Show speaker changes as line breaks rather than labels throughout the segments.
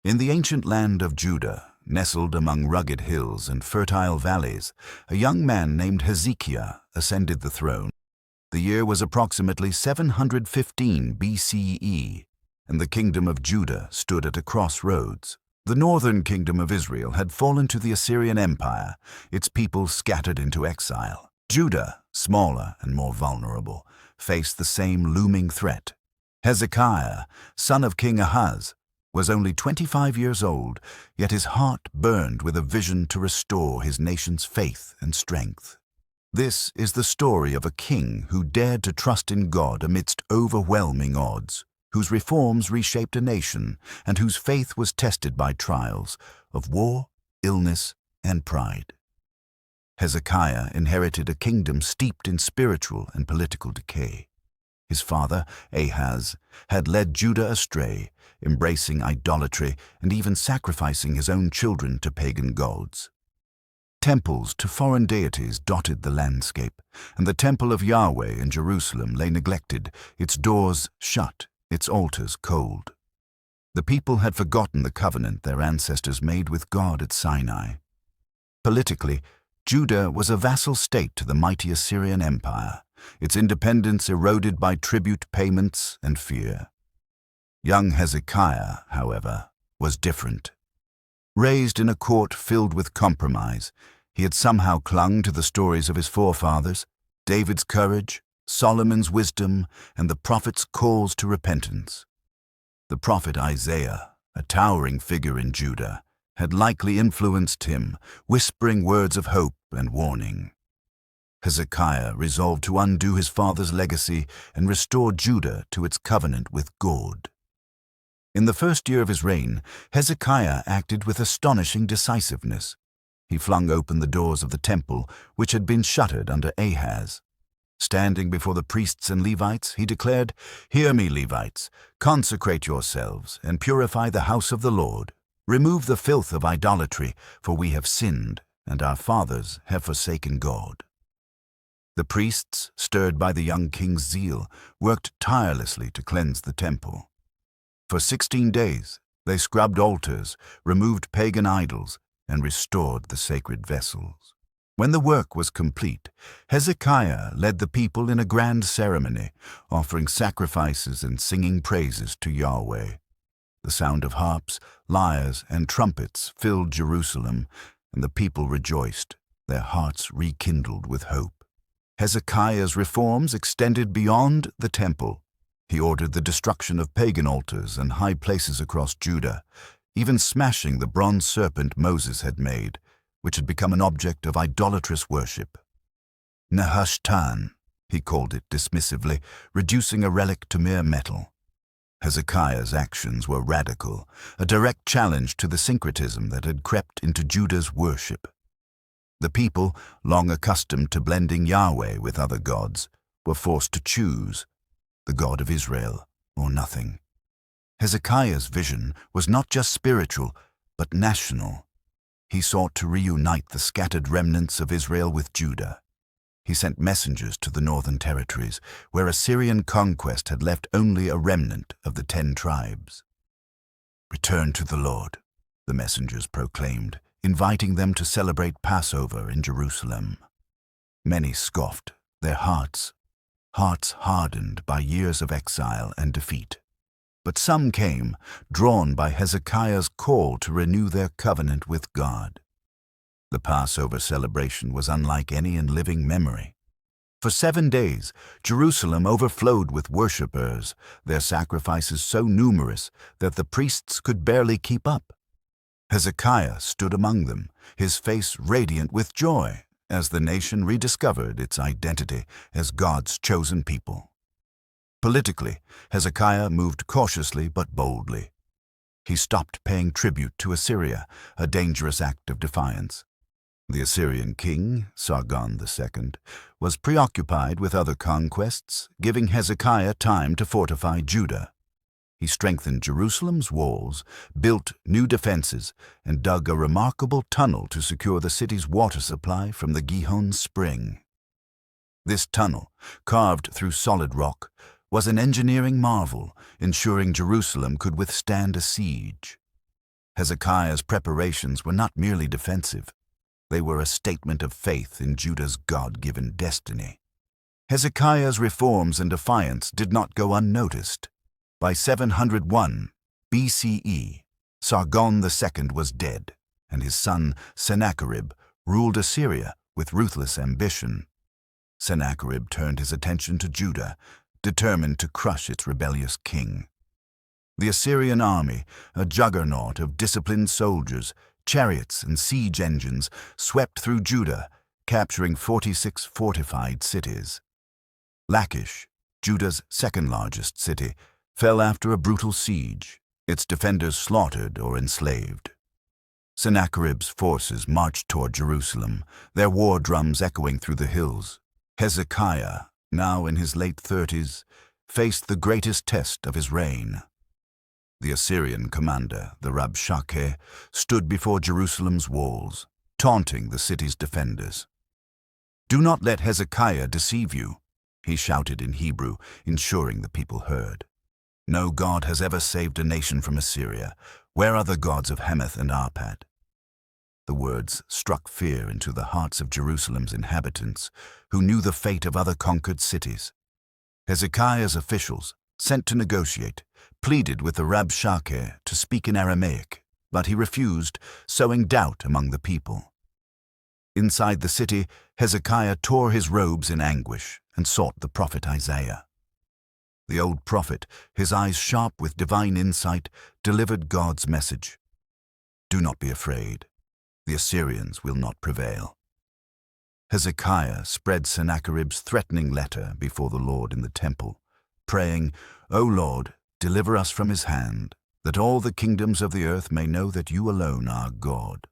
In the ancient land of Judah, nestled among rugged hills and fertile valleys, a young man named Hezekiah ascended the throne. The year was approximately 715 BCE, and the kingdom of Judah stood at a crossroads. The northern kingdom of Israel had fallen to the Assyrian Empire, its people scattered into exile. Judah, smaller and more vulnerable, faced the same looming threat. Hezekiah, son of King Ahaz, was only 25 years old, yet his heart burned with a vision to restore his nation's faith and strength. This is the story of a king who dared to trust in God amidst overwhelming odds, whose reforms reshaped a nation, and whose faith was tested by trials of war, illness, and pride. Hezekiah inherited a kingdom steeped in spiritual and political decay. His father, Ahaz, had led Judah astray, embracing idolatry and even sacrificing his own children to pagan gods. Temples to foreign deities dotted the landscape, and the temple of Yahweh in Jerusalem lay neglected, its doors shut, its altars cold. The people had forgotten the covenant their ancestors made with God at Sinai. Politically, Judah was a vassal state to the mighty Assyrian Empire, its independence eroded by tribute payments and fear. Young Hezekiah, however, was different. Raised in a court filled with compromise, he had somehow clung to the stories of his forefathers, David's courage, Solomon's wisdom, and the prophet's calls to repentance. The prophet Isaiah, a towering figure in Judah, had likely influenced him, whispering words of hope and warning. Hezekiah resolved to undo his father's legacy and restore Judah to its covenant with God. In the first year of his reign, Hezekiah acted with astonishing decisiveness. He flung open the doors of the temple, which had been shuttered under Ahaz. Standing before the priests and Levites, he declared, "Hear me, Levites, consecrate yourselves and purify the house of the Lord. Remove the filth of idolatry, for we have sinned, and our fathers have forsaken God." The priests, stirred by the young king's zeal, worked tirelessly to cleanse the temple. For 16 days, they scrubbed altars, removed pagan idols, and restored the sacred vessels. When the work was complete, Hezekiah led the people in a grand ceremony, offering sacrifices and singing praises to Yahweh. The sound of harps, lyres, and trumpets filled Jerusalem, and the people rejoiced, their hearts rekindled with hope. Hezekiah's reforms extended beyond the temple. He ordered the destruction of pagan altars and high places across Judah, even smashing the bronze serpent Moses had made, which had become an object of idolatrous worship. Nehushtan, he called it dismissively, reducing a relic to mere metal. Hezekiah's actions were radical, a direct challenge to the syncretism that had crept into Judah's worship. The people, long accustomed to blending Yahweh with other gods, were forced to choose the God of Israel or nothing. Hezekiah's vision was not just spiritual, but national. He sought to reunite the scattered remnants of Israel with Judah. He sent messengers to the northern territories, where Assyrian conquest had left only a remnant of the 10 tribes. "Return to the Lord," the messengers proclaimed, inviting them to celebrate Passover in Jerusalem. Many scoffed, their hearts hardened by years of exile and defeat. But some came, drawn by Hezekiah's call to renew their covenant with God. The Passover celebration was unlike any in living memory. For 7 days, Jerusalem overflowed with worshippers, their sacrifices so numerous that the priests could barely keep up. Hezekiah stood among them, his face radiant with joy, as the nation rediscovered its identity as God's chosen people. Politically, Hezekiah moved cautiously but boldly. He stopped paying tribute to Assyria, a dangerous act of defiance. The Assyrian king, Sargon II, was preoccupied with other conquests, giving Hezekiah time to fortify Judah. He strengthened Jerusalem's walls, built new defenses, and dug a remarkable tunnel to secure the city's water supply from the Gihon spring. This tunnel, carved through solid rock, was an engineering marvel, ensuring Jerusalem could withstand a siege. Hezekiah's preparations were not merely defensive. They were a statement of faith in Judah's God-given destiny. Hezekiah's reforms and defiance did not go unnoticed. By 701 BCE, Sargon II was dead, and his son Sennacherib ruled Assyria with ruthless ambition. Sennacherib turned his attention to Judah, determined to crush its rebellious king. The Assyrian army, a juggernaut of disciplined soldiers, chariots, and siege engines, swept through Judah, capturing 46 fortified cities. Lachish, Judah's second-largest city, fell after a brutal siege, its defenders slaughtered or enslaved. Sennacherib's forces marched toward Jerusalem, their war drums echoing through the hills. Hezekiah, now in his late 30s, faced the greatest test of his reign. The Assyrian commander, the Rabshakeh, stood before Jerusalem's walls, taunting the city's defenders. "Do not let Hezekiah deceive you," he shouted in Hebrew, ensuring the people heard. "No God has ever saved a nation from Assyria. Where are the gods of Hamath and Arpad?" The words struck fear into the hearts of Jerusalem's inhabitants, who knew the fate of other conquered cities. Hezekiah's officials, sent to negotiate, pleaded with the Rabshakeh to speak in Aramaic, but he refused, sowing doubt among the people. Inside the city, Hezekiah tore his robes in anguish and sought the prophet Isaiah. The old prophet, his eyes sharp with divine insight, delivered God's message. "Do not be afraid. The Assyrians will not prevail." Hezekiah spread Sennacherib's threatening letter before the Lord in the temple, praying, "O Lord, deliver us from his hand, that all the kingdoms of the earth may know that you alone are God."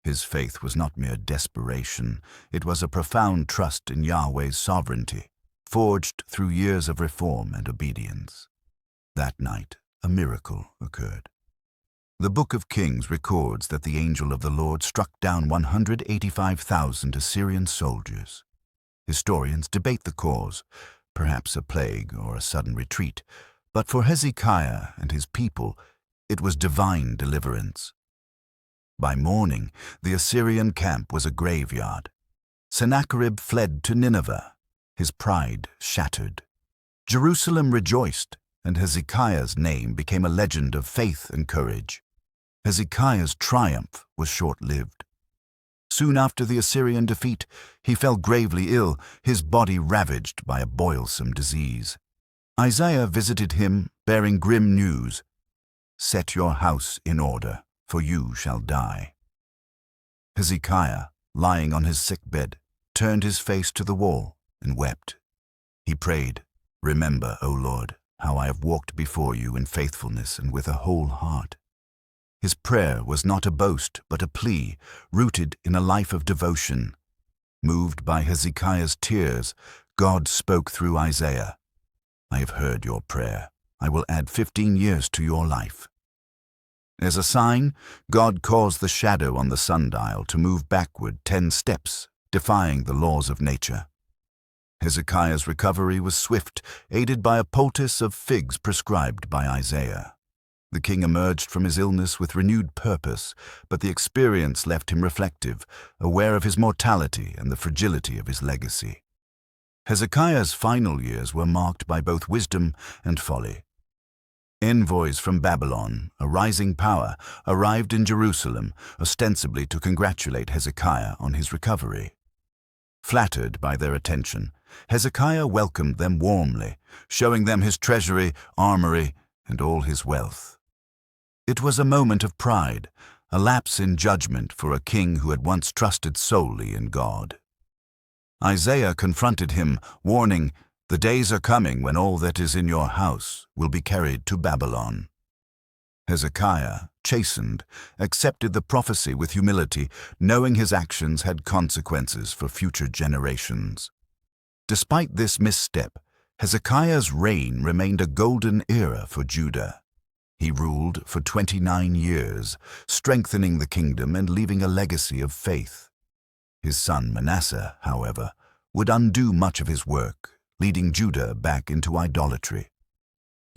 His faith was not mere desperation, it was a profound trust in Yahweh's sovereignty, forged through years of reform and obedience. That night, a miracle occurred. The Book of Kings records that the angel of the Lord struck down 185,000 Assyrian soldiers. Historians debate the cause, perhaps a plague or a sudden retreat, but for Hezekiah and his people, it was divine deliverance. By morning, the Assyrian camp was a graveyard. Sennacherib fled to Nineveh, his pride shattered. Jerusalem rejoiced, and Hezekiah's name became a legend of faith and courage. Hezekiah's triumph was short-lived. Soon after the Assyrian defeat, he fell gravely ill, his body ravaged by a boilsome disease. Isaiah visited him, bearing grim news. "Set your house in order, for you shall die." Hezekiah, lying on his sickbed, turned his face to the wall and wept. He prayed, "Remember, O Lord, how I have walked before you in faithfulness and with a whole heart." His prayer was not a boast, but a plea, rooted in a life of devotion. Moved by Hezekiah's tears, God spoke through Isaiah, "I have heard your prayer. I will add 15 years to your life." As a sign, God caused the shadow on the sundial to move backward 10 steps, defying the laws of nature. Hezekiah's recovery was swift, aided by a poultice of figs prescribed by Isaiah. The king emerged from his illness with renewed purpose, but the experience left him reflective, aware of his mortality and the fragility of his legacy. Hezekiah's final years were marked by both wisdom and folly. Envoys from Babylon, a rising power, arrived in Jerusalem, ostensibly to congratulate Hezekiah on his recovery. Flattered by their attention, Hezekiah welcomed them warmly, showing them his treasury, armory, and all his wealth. It was a moment of pride, a lapse in judgment for a king who had once trusted solely in God. Isaiah confronted him, warning, "The days are coming when all that is in your house will be carried to Babylon." Hezekiah, chastened, accepted the prophecy with humility, knowing his actions had consequences for future generations. Despite this misstep, Hezekiah's reign remained a golden era for Judah. He ruled for 29 years, strengthening the kingdom and leaving a legacy of faith. His son Manasseh, however, would undo much of his work, leading Judah back into idolatry.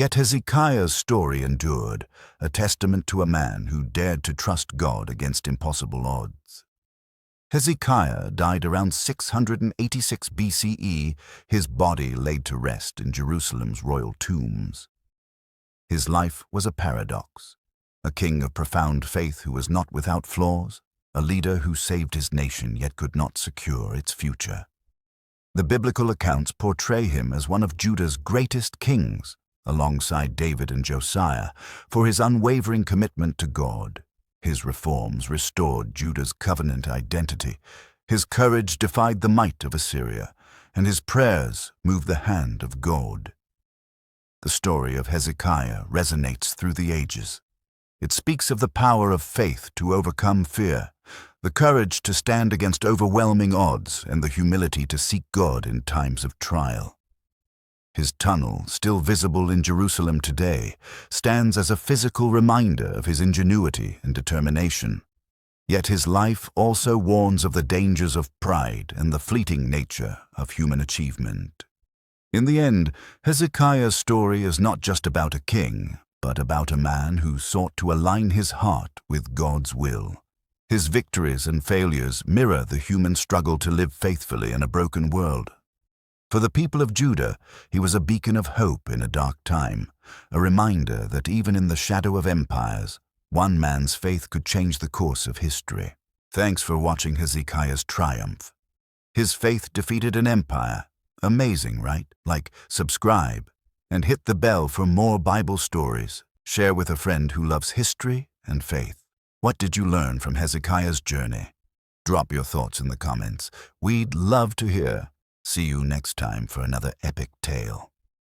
Yet Hezekiah's story endured, a testament to a man who dared to trust God against impossible odds. Hezekiah died around 686 BCE, his body laid to rest in Jerusalem's royal tombs. His life was a paradox, a king of profound faith who was not without flaws, a leader who saved his nation yet could not secure its future. The biblical accounts portray him as one of Judah's greatest kings, alongside David and Josiah, for his unwavering commitment to God. His reforms restored Judah's covenant identity, his courage defied the might of Assyria, and his prayers moved the hand of God. The story of Hezekiah resonates through the ages. It speaks of the power of faith to overcome fear, the courage to stand against overwhelming odds, and the humility to seek God in times of trial. His tunnel, still visible in Jerusalem today, stands as a physical reminder of his ingenuity and determination. Yet his life also warns of the dangers of pride and the fleeting nature of human achievement. In the end, Hezekiah's story is not just about a king, but about a man who sought to align his heart with God's will. His victories and failures mirror the human struggle to live faithfully in a broken world. For the people of Judah, he was a beacon of hope in a dark time, a reminder that even in the shadow of empires, one man's faith could change the course of history. Thanks for watching Hezekiah's triumph. His faith defeated an empire. Amazing, right? Like, subscribe, and hit the bell for more Bible stories. Share with a friend who loves history and faith. What did you learn from Hezekiah's journey? Drop your thoughts in the comments. We'd love to hear. See you next time for another epic tale.